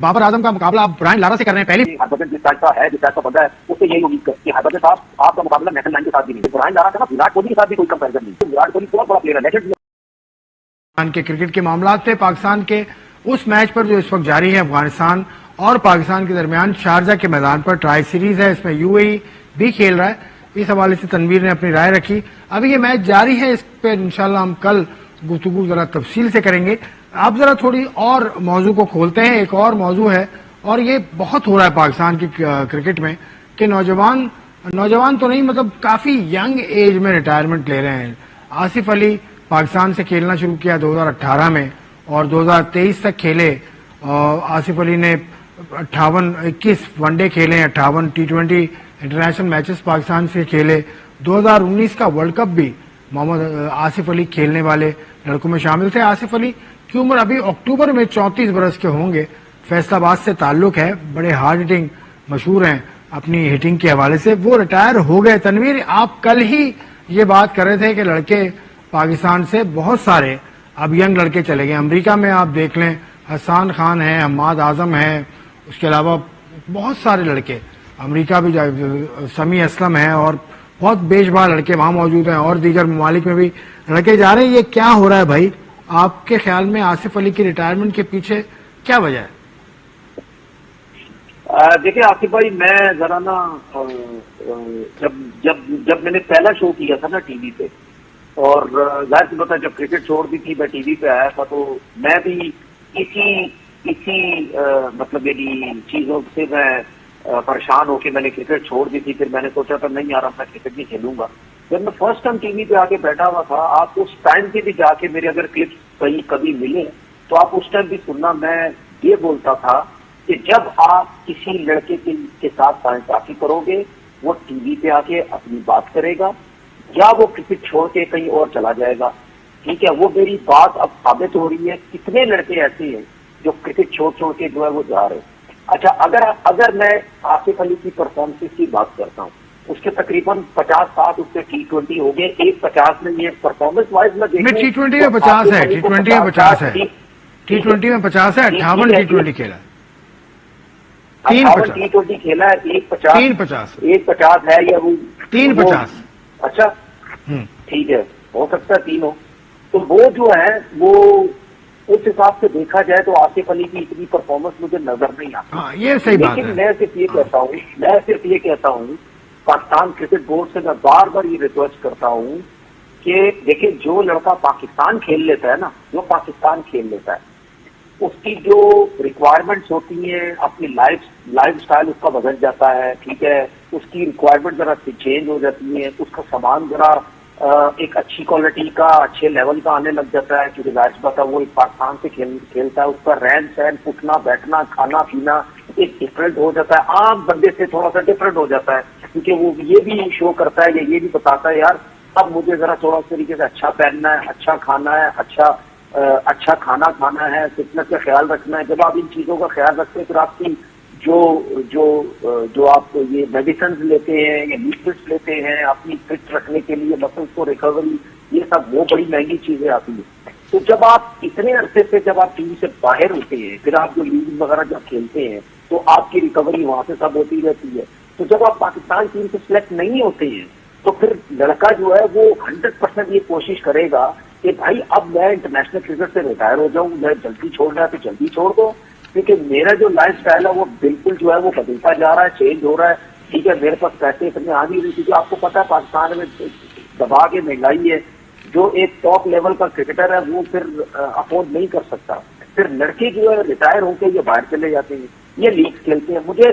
बाबर आजम का मुकाबला आप ब्रायन लारा से कर रहे हैं। पहली हरभजन जिस टाइप का है, जिस टाइप का बंदा है, उससे यही उम्मीद करती है। हरभजन साहब आपका मुकाबला नेशनल लाइन के साथ भी नहीं है। ब्रायन लारा का ना विराट कोहली के साथ भी कोई कंपैरिजन नहीं है। विराट कोहली बहुत बड़ा प्लेयर है, लेजेंड के क्रिकेट के मामला थे। पाकिस्तान के उस मैच पर जो इस वक्त जारी है अफगानिस्तान और पाकिस्तान के दरमियान शारजा के मैदान पर ट्राई सीरीज है, इसमें यूएई भी खेल रहा है। इस हवाले से तनवीर ने अपनी राय रखी। अभी ये मैच जारी है, इस पर इंशाल्लाह हम कल गुफ्तगू जरा तफसील से करेंगे। आप जरा थोड़ी और मौजू को खोलते हैं। एक और मौजू है और ये बहुत हो रहा है पाकिस्तान की क्रिकेट में कि नौजवान तो नहीं, मतलब काफी यंग एज में रिटायरमेंट ले रहे हैं। आसिफ अली पाकिस्तान से खेलना शुरू किया 2018 में और 2023 तक खेले। आसिफ अली ने 21 वनडे खेले, 58 T20 इंटरनेशनल मैचेस पाकिस्तान से खेले। 2019 का वर्ल्ड कप भी मोहम्मद आसिफ अली खेलने वाले लड़कों में शामिल थे। आसिफ अली की उम्र अभी अक्टूबर में 34 बरस के होंगे। फैसलाबाद से ताल्लुक है, बड़े हार्ड हिटिंग मशहूर हैं अपनी हिटिंग के हवाले से। वो रिटायर हो गए। तनवीर, आप कल ही ये बात कर रहे थे कि लड़के पाकिस्तान से बहुत सारे अब यंग लड़के चले गए। अमेरिका में आप देख लें, हसन खान है, हम्माद आजम है, उसके अलावा बहुत सारे लड़के अमेरिका भी, समी असलम है और बहुत बेशुमार लड़के वहां मौजूद हैं और दीगर ममालिक में भी लड़के जा रहे हैं। ये क्या हो रहा है भाई? आपके ख्याल में आसिफ अली की रिटायरमेंट के पीछे क्या वजह है? देखिए आसिफ भाई, मैं जरा ना जब मैंने पहला शो किया था ना टीवी पे, और जाहिर सी बात है जब क्रिकेट छोड़ दी थी मैं टीवी पे आया था, तो मैं भी इसी मतलब मेरी चीजों से मैं परेशान होकर मैंने क्रिकेट छोड़ दी थी। फिर मैंने सोचा था नहीं यार, अब मैं क्रिकेट नहीं खेलूंगा। जब मैं फर्स्ट टाइम टीवी पे आके बैठा हुआ था, आप उस टाइम पे भी जाके मेरे अगर क्लिप्स कहीं कभी मिले तो आप उस टाइम भी सुनना। मैं ये बोलता था कि जब आप किसी लड़के के साथ साझेदारी करोगे, वो टीवी पे आके अपनी बात करेगा या वो क्रिकेट छोड़ के कहीं और चला जाएगा। ठीक है, वो मेरी बात अब साबित हो रही है। कितने लड़के ऐसे हैं जो क्रिकेट छोड़ के जो है वो जा रहे हैं। अच्छा, अगर मैं आसिफ अली की परफॉर्मेंस की बात करता हूँ, उसके तकरीबन 50-60 उसके T20 हो गए। एक 50 में ये परफॉर्मेंस वाइज में देखूं T20 में 50 है, T20 में 50 है, T20 में 50 है, 58 T20 खेला, 58 T20 खेला है, एक 50 है या वो 350। अच्छा ठीक है, हो सकता है 3 हो। तो वो जो है वो उस हिसाब से देखा जाए तो आसिफ अली की इतनी परफॉर्मेंस मुझे नजर नहीं आती। हाँ, ये सही बात है। लेकिन मैं सिर्फ ये कहता हूँ पाकिस्तान क्रिकेट बोर्ड से मैं बार बार ये रिक्वेस्ट करता हूँ कि देखिए, जो लड़का पाकिस्तान खेल लेता है ना, जो पाकिस्तान खेल लेता है, उसकी जो रिक्वायरमेंट्स होती हैं, अपनी लाइफ स्टाइल उसका बदल जाता है। ठीक है, उसकी रिक्वायरमेंट जरा चेंज हो जाती है, उसका सामान जरा एक अच्छी क्वालिटी का, अच्छे लेवल का आने लग जाता है, क्योंकि जाहिर बात है वो एक पाकिस्तान से खेलता है। उसका रहन सहन, उठना बैठना, खाना पीना एक डिफरेंट हो जाता है, आम बंदे से थोड़ा सा डिफरेंट हो जाता है, क्योंकि वो ये भी शो करता है, ये भी बताता है यार अब मुझे जरा थोड़ा उस तरीके से अच्छा पहनना है, अच्छा खाना है, अच्छा खाना खाना है, फिटनेस का ख्याल रखना है। जब आप इन चीजों का ख्याल रखते हैं, फिर आपकी जो आप ये मेडिसिन लेते हैं या लिक्विड्स लेते हैं अपनी फिट रखने के लिए, मसल्स को रिकवरी, ये सब वो बड़ी महंगी चीजें आती है। तो जब आप इतने अरसे से जब आप टीम से बाहर होते हैं, फिर आप जो लीग वगैरह जब खेलते हैं, तो आपकी रिकवरी वहां से सब होती रहती है। तो जब आप पाकिस्तान टीम से सिलेक्ट नहीं होते हैं, तो फिर लड़का जो है वो 100% ये कोशिश करेगा कि भाई अब मैं इंटरनेशनल क्रिकेट से रिटायर हो जाऊं, मैं जल्दी छोड़ना है तो जल्दी छोड़ दो, क्योंकि मेरा जो लाइफ स्टाइल है वो बिल्कुल जो है वो बदलता जा रहा है, चेंज हो रहा है। ठीक है, मेरे पास पैसे इतने आ नहीं रहे, क्योंकि आपको पता है पाकिस्तान में दबा के महंगाई है। जो एक टॉप लेवल का क्रिकेटर है वो फिर अफोर्ड नहीं कर सकता। फिर लड़के जो है रिटायर होकर ये बाहर चले जाते हैं, ये लीग खेलते हैं। मुझे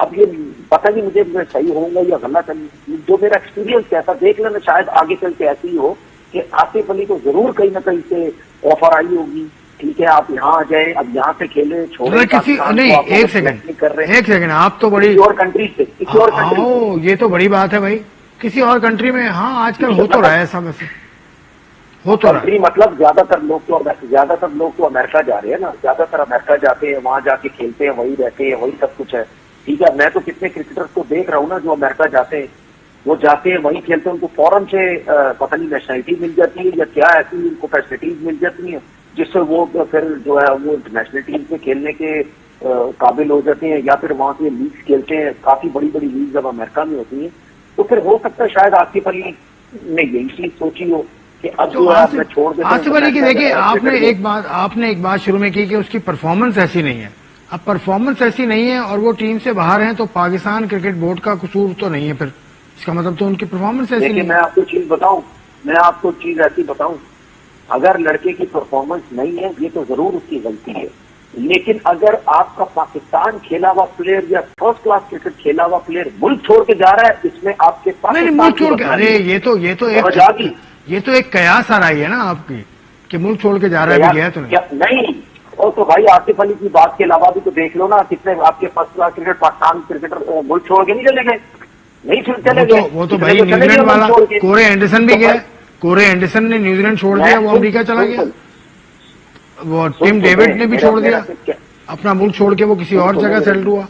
अब ये पता नहीं मुझे सही होगा या गलत है, जो मेरा एक्सपीरियंस कहता, देख लेना शायद आगे चल के ऐसी ही हो कि आसिफ अली को जरूर कहीं ना कहीं से ऑफर आई होगी। ठीक है, आप यहाँ आ जाए, अब यहाँ से खेले, छोड़े किसी नहीं। एक सेकंड, आप तो बड़ी और कंट्री से, किसी और कंट्री, ये तो बड़ी बात है भाई, किसी और कंट्री में। हाँ, आजकल हो तो रहा है ऐसा, वैसे हो तो रहा है। मतलब ज्यादातर लोग तो अमेरिका जा रहे हैं ना, ज्यादातर अमेरिका जाते हैं, वहां जाके खेलते हैं, वही रहते हैं, वही सब कुछ है। ठीक है, मैं तो कितने क्रिकेटर्स को देख रहा हूँ ना जो अमेरिका जाते हैं, वो जाते हैं वही खेलते हैं, उनको फौरन से पता नहीं नेशनलिटी मिल जाती है या क्या, ऐसी उनको फैसिलिटीज मिल जाती है जिससे वो फिर जो है वो इंटरनेशनल टीम से खेलने के काबिल हो जाते हैं, या फिर वहां से लीग खेलते हैं, काफी बड़ी बड़ी लीग जब अमेरिका में होती है, तो फिर हो सकता है शायद आसिफ अली ने यही चीज सोची हो कि अब तो जो है मैं छोड़ देता हूं। आसिफ अली की देखिए, आपने एक बात शुरू में की कि उसकी परफॉर्मेंस ऐसी नहीं है। अब परफॉर्मेंस ऐसी नहीं है और वो टीम से बाहर हैं, तो पाकिस्तान क्रिकेट बोर्ड का कसूर तो नहीं है फिर, इसका मतलब तो उनकी परफॉर्मेंस ऐसी नहीं है। मैं आपको चीज बताऊं, मैं आपको चीज ऐसी बताऊं, अगर लड़के की परफॉर्मेंस नहीं है ये तो जरूर उसकी गलती है, लेकिन अगर आपका पाकिस्तान खेला हुआ प्लेयर या फर्स्ट क्लास क्रिकेट खेला हुआ प्लेयर मुल्क छोड़ के जा रहा है, इसमें आपके पास नहीं, मुल्क छोड़ के, अरे ये तो एक कयास आ रही है ना आपकी कि मुल्क छोड़ के जा रहा है, भी गया तो नहीं। और तो भाई आसिफ अली की बात के अलावा भी तो देख लो ना, कितने आपके first class cricket Pakistan cricketer मुल्क छोड़ के नहीं चले गए, नहीं चले गए। वो तो भाई न्यूजीलैंड वाला कोरे एंडरसन भी गया, कोरे एंडरसन ने न्यूजीलैंड छोड़ दिया, वो अमेरिका चला गया। वो टिम डेविड ने भी छोड़ दिया अपना मुल्क छोड़ के, वो किसी और जगह सेटल हुआ।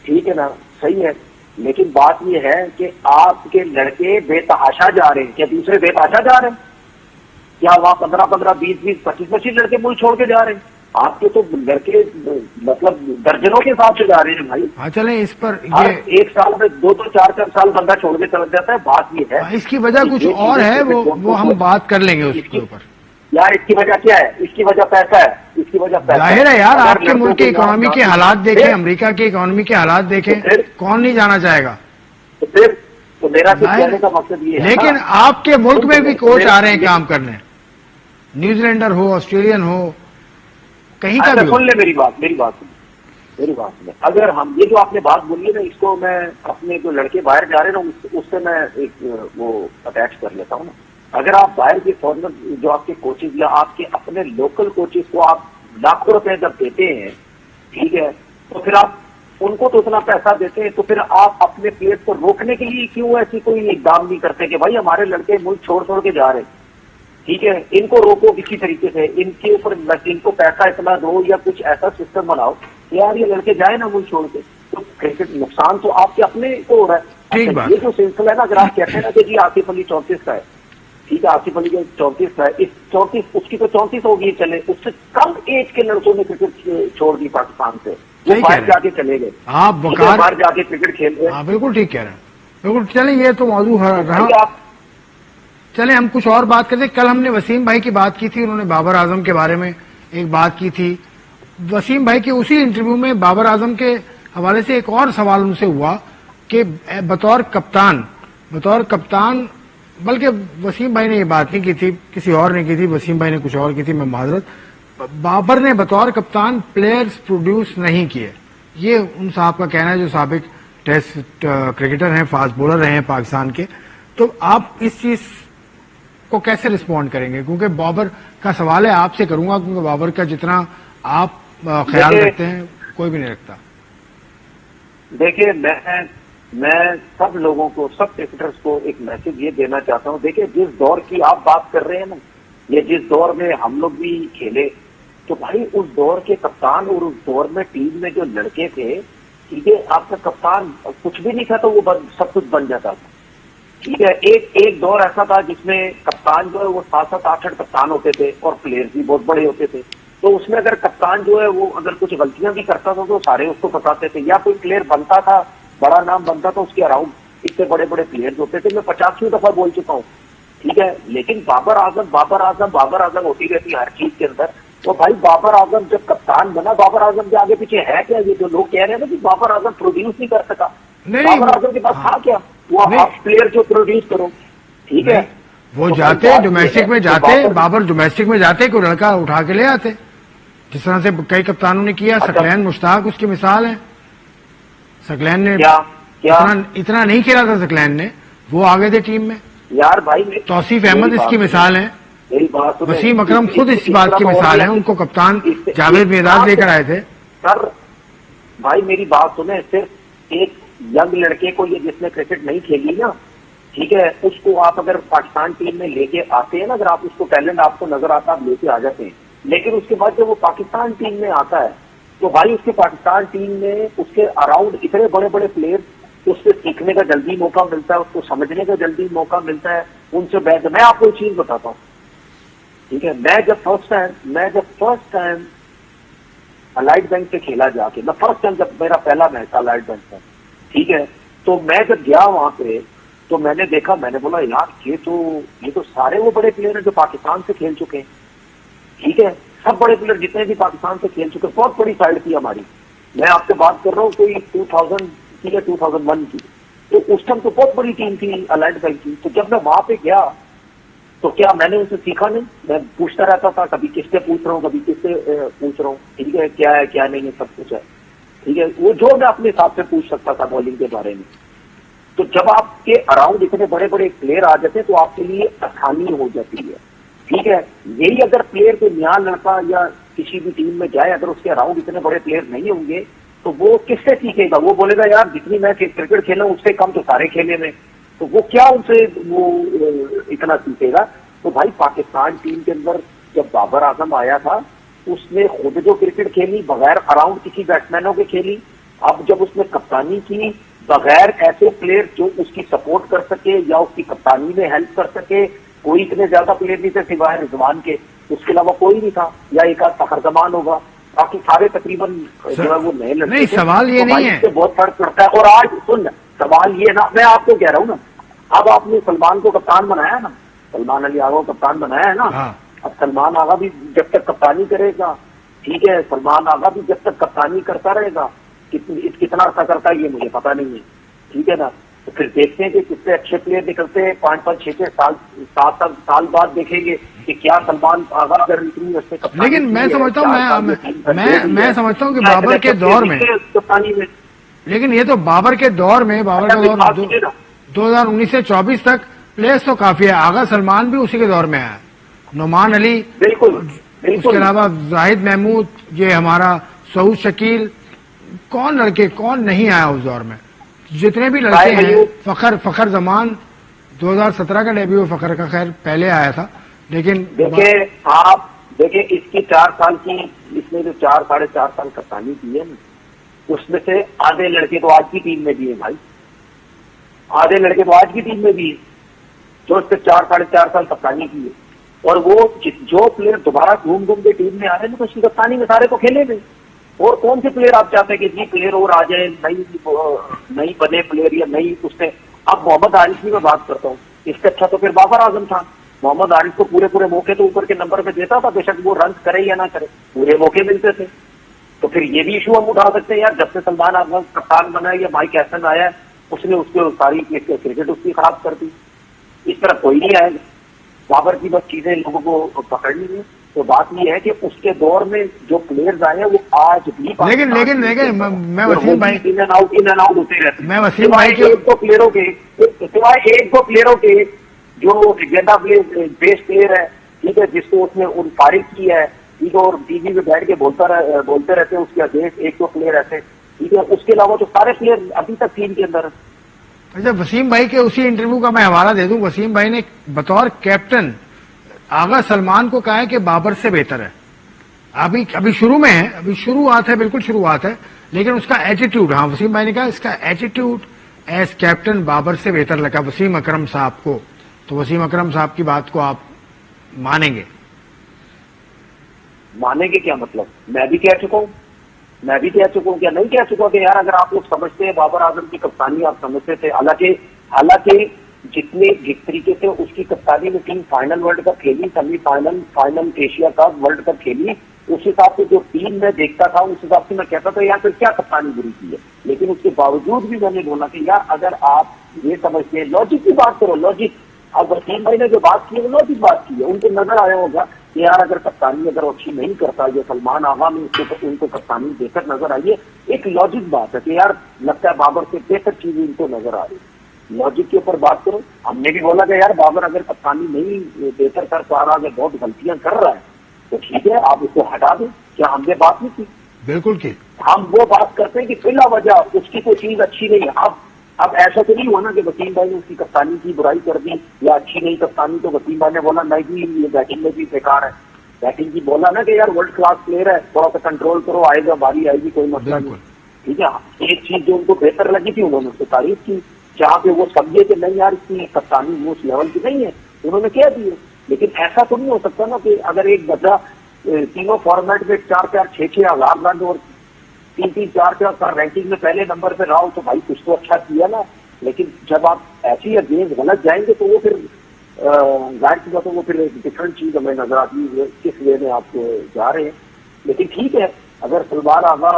ठीक है ना, सही है, लेकिन बात यह है कि आपके लड़के बेतहाशा जा रहे हैं, क्या दूसरे बेतहाशा जा रहे हैं? क्या वहां 15-15, 20-20, 25-25 लड़के मुल्क छोड़ के जा रहे हैं? आपके तो लड़के मतलब दर्जनों के हिसाब से जा रहे हैं भाई। हाँ चले इस पर ये एक साल में 2 4 साल बंदा छोड़ के चल जाता है। बात ये है इसकी वजह कुछ और है, वो हम बात कर लेंगे उसके ऊपर। यार इसकी वजह क्या है? इसकी वजह पैसा है, इसकी वजह पैसा। जाहिर है यार, आपके मुल्क की इकोनॉमी के हालात देखें, अमेरिका की इकोनॉमी के हालात देखें, कौन नहीं जाना चाहेगा? तो फिर तो मेरा कहने का मकसद ये है, लेकिन आपके मुल्क में भी कोच आ रहे हैं काम करने, न्यूजीलैंडर हो, ऑस्ट्रेलियन हो, कहीं का भी। सुन ले मेरी बात सुन। अगर हम ये जो आपने बात बोली है ना, इसको मैं अपने जो लड़के बाहर जा रहे हैं ना, उससे मैं एक वो अटैच कर लेता हूँ ना। अगर आप बाहर के फॉरनर जो आपके कोचेज या आपके अपने लोकल कोचेज को आप लाखों रुपए जब देते हैं, ठीक है, तो फिर आप उनको तो उतना पैसा देते हैं, तो फिर आप अपने प्लेयर को रोकने के लिए क्यों ऐसी कोई इकदाम नहीं करते कि भाई हमारे लड़के मुल्क छोड़ के जा रहे हैं, ठीक है, इनको रोको किसी तरीके से, इनके ऊपर इनको पैसा इतना दो या कुछ ऐसा सिस्टम बनाओ यार ये लड़के जाए ना मुल्क छोड़ के। तो क्रिकेट नुकसान तो आपके अपने को हो रहा है। ठीक बात। ये जो सिलसिला है ना, अगर आप कहते हैं ना कि जी आसिफ अली 34 का है, ठीक है, आसिफ अली 34 का है, इस 34 उसकी तो 34 होगी चले, उससे कम एज के लड़कों ने क्रिकेट छोड़ दी पाकिस्तान से, वो बाहर जाके चले गए, आप बाहर जाके क्रिकेट खेल रहे हैं। बिल्कुल ठीक कह रहे हैं, बिल्कुल। चले ये तो मौजूद रहा, चले हम कुछ और बात करते। कल हमने वसीम भाई की बात की थी, उन्होंने बाबर आजम के बारे में एक बात की थी। वसीम भाई के उसी इंटरव्यू में बाबर आजम के हवाले से एक और सवाल उनसे हुआ कि बतौर कप्तान, बल्कि वसीम भाई ने ये बात नहीं की थी, किसी और ने की थी, वसीम भाई ने कुछ और की थी, मैं माजरत, बाबर ने बतौर कप्तान प्लेयर्स प्रोड्यूस नहीं किए, ये उन साहब का कहना है जो साबिक टेस्ट क्रिकेटर हैं, फास्ट बॉलर रहे हैं पाकिस्तान के। तो आप इस चीज को कैसे रिस्पॉन्ड करेंगे? क्योंकि बाबर का सवाल है, आपसे करूंगा, क्योंकि बाबर का जितना आप ख्याल रखते हैं कोई भी नहीं रखता। देखिए मैं सब लोगों को, सब क्रिकेटर्स को एक मैसेज ये देना चाहता हूं। देखिए जिस दौर की आप बात कर रहे हैं ना, ये जिस दौर में हम लोग भी खेले, तो भाई उस दौर के कप्तान और उस दौर में टीम में जो लड़के थे, ठीक है, आपका कप्तान कुछ भी नहीं था तो वो सब कुछ बन जाता था, ठीक है। एक दौर ऐसा था जिसमें कप्तान जो है वो 7-8 कप्तान होते थे और प्लेयर्स भी बहुत बड़े होते थे, तो उसमें अगर कप्तान जो है वो अगर कुछ गलतियां भी करता था तो सारे उसको बताते थे, या कोई प्लेयर बनता था, बड़ा नाम बनता था, उसके अराउंड इतने बड़े बड़े प्लेयर्स होते थे। मैं 50वीं दफा बोल चुका हूँ, ठीक है। लेकिन बाबर आजम होती रहती हर चीज के अंदर। तो भाई बाबर आजम जब कप्तान बना, बाबर आजम के आगे पीछे है क्या? ये जो लोग कह रहे हैं ना कि बाबर आजम प्रोड्यूस नहीं कर सका, बाबर आजम के पास था क्या? वो आप प्लेयर जो प्रोड्यूस करो, ठीक है, वो जाते डोमेस्टिक में जाते, बाबर डोमेस्टिक में जाते, कोई लड़का उठा के ले आते, जिस तरह से कई कप्तानों ने किया। सकलैन मुश्ताक उसकी मिसाल है। सकलैन ने इतना नहीं खेला था, सकलैन ने, वो आ गए थे टीम में यार भाई। तौसीफ अहमद इसकी मिसाल है, वसीम अकरम खुद इस बात की मिसाल है, उनको कप्तान जावेद मेदाद लेकर आए थे। सर भाई मेरी बात सुने, सिर्फ एक यंग लड़के को, ये जिसने क्रिकेट नहीं खेली ना, ठीक है, उसको आप अगर पाकिस्तान टीम में लेके आते हैं ना, अगर आप उसको टैलेंट आपको नजर आता, आप लेके आ जाते हैं, लेकिन उसके बाद जब वो पाकिस्तान टीम में आता है तो भाई उसके पाकिस्तान टीम में उसके अराउंड इतने बड़े बड़े प्लेयर, उससे सीखने का जल्दी मौका मिलता है, उसको समझने का जल्दी मौका मिलता है, उनसे बेहतर। मैं आपको एक चीज बताता हूँ, ठीक है, मैं जब फर्स्ट टाइम अलाइड बैंक से खेला जाके। मैं फर्स्ट टाइम, जब मेरा पहला मैच था अलाइड बैंक में, ठीक है, तो मैं जब गया वहां पे तो मैंने देखा, मैंने बोला यार ये तो सारे वो बड़े प्लेयर हैं जो पाकिस्तान से खेल चुके हैं, ठीक है, सब बड़े प्लेयर जितने भी पाकिस्तान से खेल चुके हैं। बहुत बड़ी साइड थी हमारी, मैं आपसे बात कर रहा हूँ कोई 2000 की या 2001 की, तो उस टाइम तो बहुत बड़ी टीम थी अलाइड बैंक की। तो जब मैं वहां पे गया तो क्या मैंने उनसे सीखा नहीं, मैं पूछता रहता था, कभी किससे पूछ रहा हूँ, कभी किससे पूछ रहा हूँ, ठीक है, क्या नहीं है, सब कुछ है, ठीक है, वो जो मैं अपने हिसाब से पूछ सकता था बॉलिंग के बारे में। तो जब आपके अराउंड इतने बड़े बड़े प्लेयर आ जाते हैं तो आपके लिए आसानी हो जाती है, ठीक है। यही अगर प्लेयर कोई नया लड़का या किसी भी टीम में जाए, अगर उसके अराउंड इतने बड़े प्लेयर नहीं होंगे तो वो किससे सीखेगा? वो बोलेगा यार जितनी मैं क्रिकेट खेला उससे कम तो सारे खेले में, तो वो क्या उनसे वो इतना सीखेगा? तो भाई पाकिस्तान टीम के अंदर जब बाबर आजम आया था, उसने खुद जो क्रिकेट खेली बगैर अराउंड किसी बैट्समैनों के खेली। अब जब उसने कप्तानी की बगैर ऐसे प्लेयर जो उसकी सपोर्ट कर सके या उसकी कप्तानी में हेल्प कर सके, कोई इतने ज्यादा प्लेयर नहीं थे सिवाय रिजवान के, उसके अलावा कोई नहीं था, या एक आध फखरजमान होगा, बाकी सारे तकरीबन जो है वो नए लड़के नहीं, थे। सवाल ये तो नहीं भाई है, इससे बहुत फर्क पड़ता है। और आज सुन, सवाल ये ना, मैं आपको कह रहा हूँ ना, अब आपने सलमान को कप्तान बनाया ना, सलमान अली आगा को कप्तान बनाया है ना, हाँ। अब सलमान आगा भी जब तक कप्तानी करेगा, ठीक है, सलमान आगा भी जब तक कप्तानी करता रहेगा, कितना अर्सा करता है ये मुझे पता नहीं है, ठीक है ना। तो फिर देखते हैं कि कितने अच्छे प्लेयर निकलते हैं, 5-5, 6-6 साल, 7 साल बाद देखेंगे कि क्या सलमान आगा अगर इतनी अच्छे कप्तानी। लेकिन मैं समझता हूँ मैं समझता हूँ कि बाबर के दौर में कप्तानी में, लेकिन ये तो बाबर के दौर में 2019 से 24 तक प्लेयर्स तो काफी है। आगा सलमान भी उसी के दौर में आया, नुमान अली, बिल्कुल, उसके अलावा जाहिद महमूद, ये हमारा सऊद शकील, कौन लड़के कौन नहीं आया उस दौर में? जितने भी लड़के हैं, फखर जमान 2017 का डेब्यू फखर का खैर पहले आया था, लेकिन देखिए आप देखिए इसकी 4 साल की, इसने जो 4 साढ़े 4 साल कप्तानी की है ना, उसमें से आधे लड़के तो आज की टीम में भी है भाई, आधे लड़के तो आज की टीम में भी है जो उससे 4 साढ़े 4 साल कप्तानी की है। और वो जो प्लेयर दोबारा घूम के टीम में आ रहे हैं तो उसकी कप्तानी में सारे को खेले में। और कौन से प्लेयर आप चाहते हैं कि जी प्लेयर और आ जाए, नई बने प्लेयर या नई उससे। अब मोहम्मद आरिफ की मैं बात करता हूँ, इससे अच्छा तो फिर बाबर आजम था। मोहम्मद आरिफ को पूरे मौके तो ऊपर के नंबर पे देता था, बेशक वो रन करे या ना करे, पूरे मौके मिलते थे। तो फिर ये भी इशू हम उठा सकते हैं यार, जब से सलमान आजम कप्तान बना है या माइक हैसन आया है, उसने उसके सारी क्रिकेट उसकी खराब कर दी। इस तरह कोई नहीं आएगा, बाबर की बस चीजें लोगों को पकड़नी है। तो बात यह है कि उसके दौर में जो प्लेयर्स आए हैं वो आज भी, लेकिन मैं वसीम भाई इन एंड आउट होते रहते हैं। मैं वसीम भाई के एक दो प्लेयरों के जो गेंदा बेस प्लेयर है, ठीक है, जिसको उसने उन फारिग किया है, ठीक है, और टीवी में बैठ के बोलते रहते हैं उसके अगेंस्ट एक दो प्लेयर ऐसे, ठीक है, उसके अलावा तो सारे प्लेयर अभी तक टीम के अंदर। अच्छा, वसीम भाई के उसी इंटरव्यू का मैं हवाला दे दूं। वसीम भाई ने बतौर कैप्टन आगा सलमान को कहा है कि बाबर से बेहतर है। अभी शुरू में है, अभी शुरुआत है, बिल्कुल शुरुआत है, लेकिन उसका एटीट्यूड, हाँ वसीम भाई ने कहा इसका एटीट्यूड एज कैप्टन बाबर से बेहतर लगा वसीम अकरम साहब को। तो वसीम अकरम साहब की बात को आप मानेंगे? मानेंगे क्या मतलब? मैं भी कह चुका हूं क्या नहीं कह चुका कि यार अगर आप लोग समझते हैं बाबर आजम की कप्तानी आप समझते थे, हालांकि जिस तरीके से उसकी कप्तानी में टीम फाइनल वर्ल्ड कप खेली, final Asia cup world cup खेली, उस हिसाब से जो टीम में देखता था उस हिसाब से मैं कहता था यार फिर क्या कप्तानी बुरी की है। लेकिन उसके बावजूद भी मैंने बोला कि यार अगर आप ये समझते हैं, लॉजिक की बात करो, लॉजिक। अब वसीम भाई ने जो बात की है वो लॉजिक बात की है, उनको नजर आया होगा कि यार अगर कप्तानी अगर अच्छी नहीं करता, ये सलमान आगा में उनको कप्तानी देकर नजर आई है, एक लॉजिक बात है कि यार लगता है बाबर से बेहतर चीजें इनको नजर आ रही है। लॉजिक के ऊपर बात करो। हमने भी बोला कि यार बाबर अगर कप्तानी नहीं बेहतर कर पा रहा है, बहुत गलतियां कर रहा है, तो ठीक है आप उसको हटा दें। क्या हमने बात नहीं की? बिल्कुल की। हम वो बात करते हैं कि बिला वजह उसकी कोई चीज अच्छी नहीं है। अब ऐसा तो नहीं हुआ ना कि वसीम भाई ने उसकी कप्तानी की बुराई कर दी या अच्छी नहीं कप्तानी, तो वसीम भाई ने बोला नहीं जी ये बैटिंग में भी बेकार है, बैटिंग की बोला ना कि यार वर्ल्ड क्लास प्लेयर है, थोड़ा सा कंट्रोल करो, आएगा बारी आएगी, कोई मसला नहीं, ठीक है। एक चीज जो उनको बेहतर लगी थी उन्होंने उसको तारीफ की, जहां पे वो समझे कि नहीं यार इसकी कप्तानी उस लेवल की नहीं है, उन्होंने कह दी है। लेकिन ऐसा तो नहीं हो सकता ना कि अगर एक बच्चा तीनों फॉर्मेट में 4-4, 6-6 हजार रन और 3-3, 4-4 रैंकिंग में पहले नंबर पे रहा हो तो भाई कुछ तो अच्छा किया ना। लेकिन जब आप ऐसी गेंद गलत जाएंगे तो वो फिर जाहिर सी बात है वो फिर एक डिफरेंट चीज हमें नजर आती है किस वे में आप जा रहे हैं। लेकिन ठीक है, अगर सलमान आगा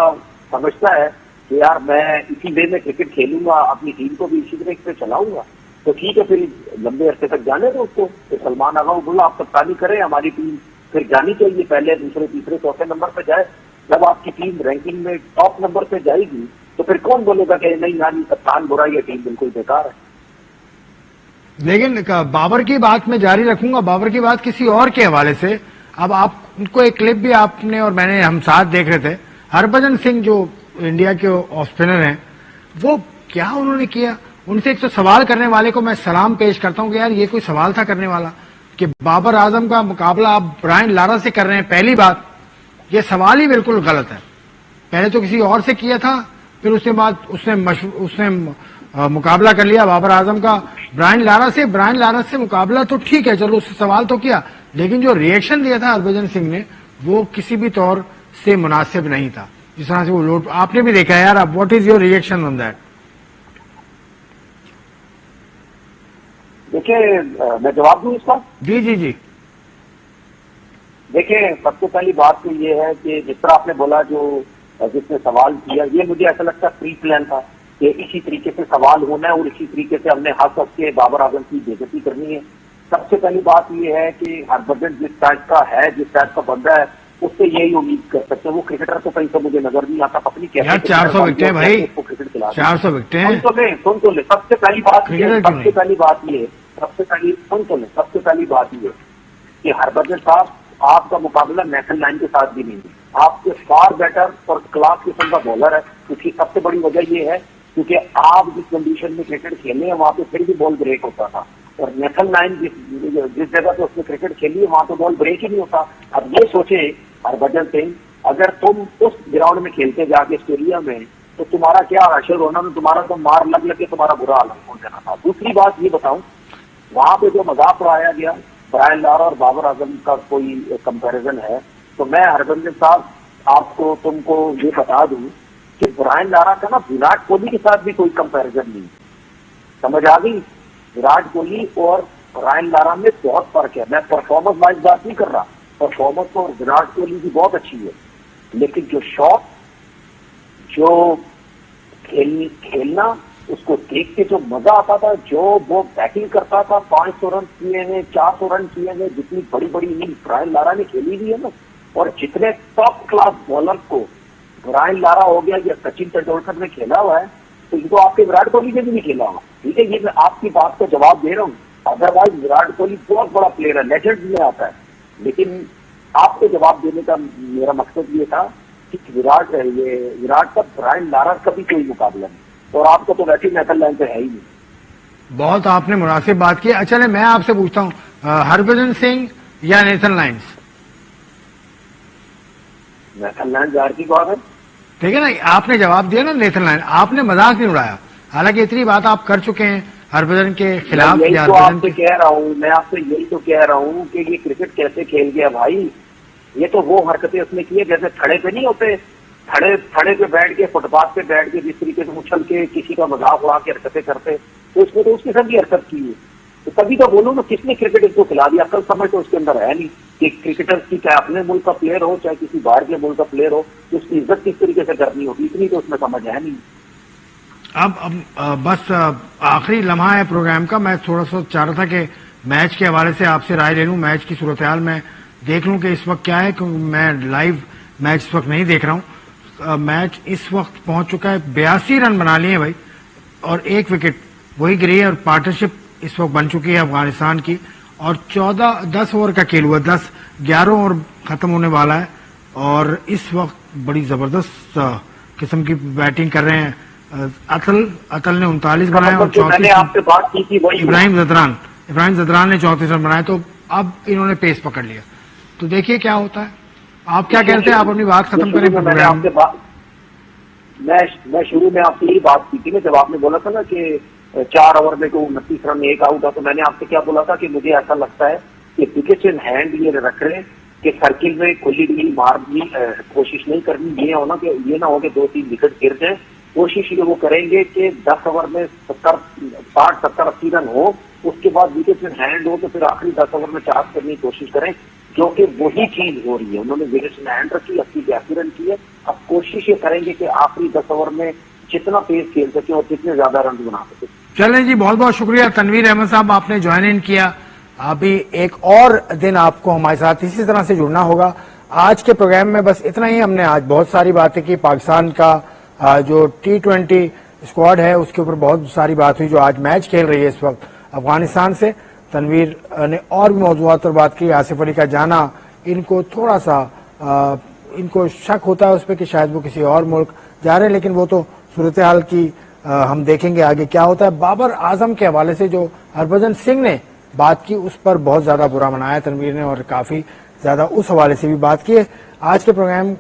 समझता है कि यार मैं इसी वे में क्रिकेट खेलूंगा, अपनी टीम को भी इसी तरह से चलाऊंगा, तो ठीक है, फिर लंबे अरसे तक जाने दो उसको। फिर सलमान आगा को बोला आप कप्तानी करें, हमारी टीम फिर जानी चाहिए, पहले, दूसरे, तीसरे, चौथे नंबर पर जाए। जब आपकी टीम रैंकिंग में टॉप नंबर पे जाएगी तो फिर कौन बोलेगा कि नहीं यार कप्तान बुरा, ये टीम बिल्कुल बेकार है। लेकिन बाबर की बात मैं जारी रखूंगा, बाबर की बात किसी और के हवाले से। अब आप उनको एक क्लिप भी आपने और मैंने हम साथ देख रहे थे, हरभजन सिंह जो इंडिया के ऑफ स्पिनर हैं, वो क्या उन्होंने किया, उनसे एक तो सवाल करने वाले को मैं सलाम पेश करता हूं कि यार ये कोई सवाल था करने वाला कि बाबर आजम का मुकाबला आप ब्रायन लारा से कर रहे हैं। पहली बात, ये सवाल ही बिल्कुल गलत है। पहले तो किसी और से किया था, फिर उसके बाद उसने मुकाबला कर लिया बाबर आजम का ब्रायन लारा से। ब्रायन लारा से मुकाबला तो ठीक है, चलो उससे सवाल तो किया, लेकिन जो रिएक्शन दिया था हरभजन सिंह ने वो किसी भी तौर से मुनासिब नहीं था। जिस तरह से वो लोड आपने भी देखा यार, अब what is your reaction on that? देखिए, मैं जवाब दूं इसका? जी जी जी। देखिए, सबसे पहली बात तो ये है कि जिस तरह आपने बोला, जो जिसने सवाल किया, ये मुझे ऐसा लगता है प्री प्लान था कि इसी तरीके से सवाल होना है और इसी तरीके से हमने हंस हंस के बाबर आजम की बेइज्जती करनी है। सबसे पहली बात ये है कि हरभजन जिस टाइप का है, जिस टाइप का बंदा है, उससे यही उम्मीद कर सकते हैं। वो क्रिकेटर तो कहीं से मुझे नजर नहीं आता, पत्नी कैसे यार 400 विकेट भाई, क्रिकेट खिला 400 विकेट सुन तो ले। सबसे पहली बात ये, सबसे पहली बात ये कि हरभजन साहब, आपका मुकाबला नेशनल लाइन के साथ भी नहीं है। आपके फार बेटर और क्लास किस्म का बॉलर है। उसकी सबसे बड़ी वजह यह है क्योंकि आप जिस कंडीशन में क्रिकेट खेले हैं वहां पे फिर भी बॉल ब्रेक होता था, और नेशनल लाइन जिस जगह पे उसने क्रिकेट खेली है वहां तो बॉल ब्रेक ही नहीं होता। अब ये सोचे हरभजन सिंह, अगर तुम उस ग्राउंड में खेलते जाके स्टेडियम में, तो तुम्हारा क्या अशर होना में, तुम्हारा तो मार लग के तुम्हारा बुरा हाल हो जाना था। दूसरी बात ये बताऊं, वहां पे जो मजाक उड़ाया गया ब्रायन लारा और बाबर आजम का कोई कंपैरिजन है, तो मैं हरभजन साहब आपको तुमको ये बता दूं कि ब्रायन लारा का ना विराट कोहली के साथ भी कोई कंपैरिजन नहीं। समझ आ गई? विराट कोहली और ब्रायन लारा में बहुत फर्क है। मैं परफॉर्मेंस वाइज बात नहीं कर रहा, परफॉर्मेंस तो विराट कोहली की बहुत अच्छी है, लेकिन जो शॉट, जो खेलना, उसको देख के जो मजा आता था, जो वो बैटिंग करता था, 500 रन किए हैं, 400 रन किए हैं, जितनी बड़ी बड़ी इनिंग ब्रायन लारा ने खेली हुई है ना, और जितने टॉप क्लास बॉलर को ब्रायन लारा हो गया या सचिन तेंदुलकर ने खेला हुआ है, तो इनको आपके विराट कोहली ने भी नहीं खेला हुआ। ठीक है, ये मैं आपकी बात को जवाब दे रहा हूँ। अदरवाइज विराट कोहली बहुत बड़ा प्लेयर है, लेजेंड में आता है, लेकिन आपको जवाब देने का मेरा मकसद ये था कि विराट का ब्रायन लारा का भी कोई मुकाबला नहीं, और आपको तो वैसे नेशनल लाइन पे है ही नहीं। बहुत आपने मुनासिब बात की। अच्छा, मैं आपसे पूछता हूँ, हरभजन सिंह या Nathan lines? National line jar की बात है, ठीक है ना, आपने जवाब दिया ना नेथन लाइन, आपने मजाक नहीं उड़ाया। हालांकि इतनी बात आप कर चुके हैं हरभजन के खिलाफ। यही तो आपसे कह रहा हूँ, मैं आपसे यही तो कह रहा हूँ कि ये क्रिकेट कैसे खेल गया भाई। ये तो वो हरकतें उसने की है जैसे थड़े पे नहीं होते, थड़े पे बैठ के, फुटपाथ पे बैठ के जिस तरीके से उछल के किसी का मजाक उड़ा के हरकतें करते, तो उसमें तो उसके साथ भी हरकत की है। तो तभी तो बोलो ना, किसने क्रिकेट इसको खिला दिया? अकल समझ तो उसके अंदर है नहीं कि क्रिकेटर की, चाहे अपने मुल्क का प्लेयर हो चाहे किसी बाहर के मुल्क का प्लेयर हो, तो उसकी इज्जत किस तरीके से करनी होगी, इतनी तो उसमें समझ है नहीं। अब बस आखिरी लम्हा है प्रोग्राम का। मैं थोड़ा सा चाह रहा था कि मैच के हवाले से आपसे राय ले लूं, मैच की सूरत हाल मैं देख लूं कि इस वक्त क्या है, क्योंकि मैं लाइव मैच इस वक्त नहीं देख रहा हूं। मैच इस वक्त पहुंच चुका है, 82 रन बना लिए भाई, और 1 विकेट वही गिरी है, और पार्टनरशिप इस वक्त बन चुकी है अफगानिस्तान की, और 10 ओवर का खेल हुआ, 11 ओवर खत्म होने वाला है, और इस वक्त बड़ी जबरदस्त किस्म की बैटिंग कर रहे हैं। अतल ने 39 बनाए और 34 इब्राहिम जदरान ने 34 रन बनाए, तो अब इन्होंने पेस पकड़ लिया। तो देखिए क्या होता है। आप क्या कहते हैं? आप अपनी बात खत्म करें। मैं शुरू में आपसे यही बात की थी ना, जब आपने बोला था ना कि 4 ओवर में 29 रन 1 आउट था, तो मैंने आपसे क्या बोला था कि मुझे ऐसा लगता है कि विकेट इन हैंड ये रख रहे हैं कि सर्किल में खुली डुली मारने की कोशिश नहीं करनी। ये ना हो कि 2-3 विकेट गिर जाए। कोशिश ये वो करेंगे कि 10 ओवर में 60, 80 रन हो, उसके बाद विकेट में हैंड हो तो फिर आखिरी 10 ओवर में चार्ज करने की कोशिश करें, जो कि वही चीज हो रही है। उन्होंने विकेट में हैंड रखी, 80 रन की है। अब कोशिश ये करेंगे कि आखिरी 10 ओवर में जितना तेज खेल सके और जितने ज्यादा रन बना सके। चलें जी, बहुत बहुत शुक्रिया तनवीर अहमद साहब, आपने ज्वाइन इन किया। अभी एक और दिन आपको हमारे साथ इसी तरह से जुड़ना होगा। आज के प्रोग्राम में बस इतना ही। हमने आज बहुत सारी बातें की। पाकिस्तान का जो T20 स्क्वाड है उसके ऊपर बहुत सारी बात हुई, जो आज मैच खेल रही है इस वक्त अफगानिस्तान से। तनवीर ने और भी मौजूदात पर बात की। आसिफ अली का जाना, इनको थोड़ा सा इनको शक होता है उस पर कि शायद वो किसी और मुल्क जा रहे हैं, लेकिन वो तो सूरत हाल की हम देखेंगे आगे क्या होता है। बाबर आजम के हवाले से जो हरभजन सिंह ने बात की उस पर बहुत ज्यादा बुरा मनाया तनवीर ने, और काफी ज्यादा उस हवाले से भी बात की है। आज के प्रोग्राम